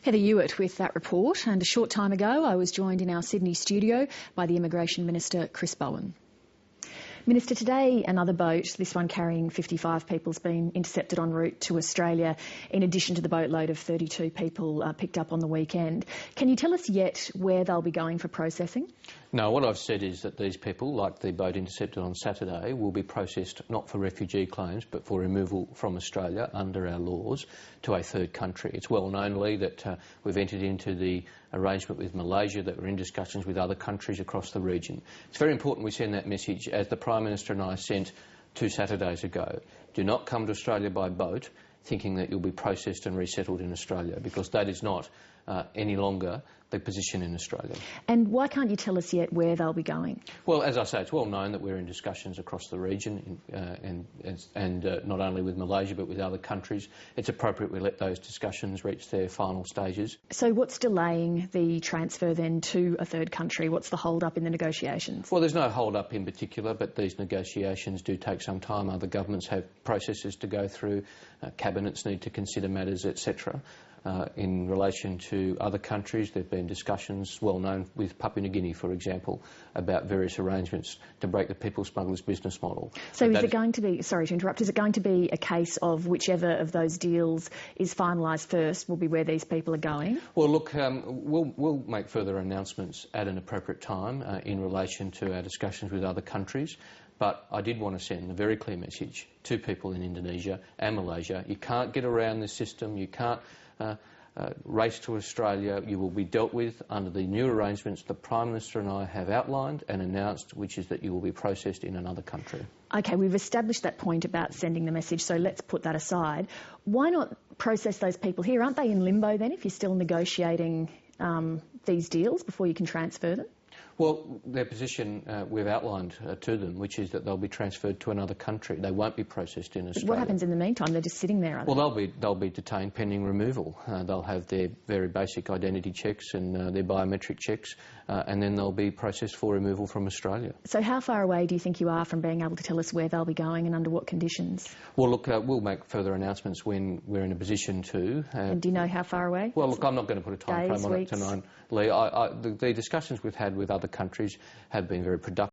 Heather Hewitt with that report, and a short time ago I was joined in our Sydney studio by the Immigration Minister Chris Bowen. Minister, today another boat, this one carrying 55 people, has been intercepted en route to Australia, in addition to the boatload of 32 people picked up on the weekend. Can you tell us yet where they'll be going for processing? No, what I've said is that these people, like the boat intercepted on Saturday, will be processed not for refugee claims but for removal from Australia under our laws to a third country. It's well known, Lee, that we've entered into the arrangement with Malaysia, that we're in discussions with other countries across the region. It's very important we send that message, as the Prime Minister and I sent 2 Saturdays ago. Do not come to Australia by boat thinking that you'll be processed and resettled in Australia, because that is not any longer the position in Australia. And why can't you tell us yet where they'll be going? Well, as I say, it's well known that we're in discussions across the region and not only with Malaysia but with other countries. It's appropriate we let those discussions reach their final stages. So what's delaying the transfer then to a third country? What's the hold-up in the negotiations? Well, there's no hold-up in particular, but these negotiations do take some time. Other governments have processes to go through, cabinets need to consider matters, etc. In relation to other countries, there have been discussions, well known with Papua New Guinea, for example, about various arrangements to break the people smugglers' business model. So is it going to be, sorry to interrupt, is it going to be a case of whichever of those deals is finalised first will be where these people are going? Well, look, we'll make further announcements at an appropriate time in relation to our discussions with other countries. But I did want to send a very clear message to people in Indonesia and Malaysia. You can't get around this system. You can't race to Australia. You will be dealt with under the new arrangements the Prime Minister and I have outlined and announced, which is that you will be processed in another country. OK, we've established that point about sending the message, so let's put that aside. Why not process those people here? Aren't they in limbo then if you're still negotiating these deals before you can transfer them? Well, their position we've outlined to them, which is that they'll be transferred to another country. They won't be processed in Australia. What happens in the meantime? They're just sitting there, are they? Well, they'll be detained pending removal. They'll have their very basic identity checks and their biometric checks, and then they'll be processed for removal from Australia. So how far away do you think you are from being able to tell us where they'll be going and under what conditions? Well, look, we'll make further announcements when we're in a position to. And do you know how far away? Well, look, I'm not going to put a time frame on it tonight, Lee. The discussions we've had with other countries have been very productive.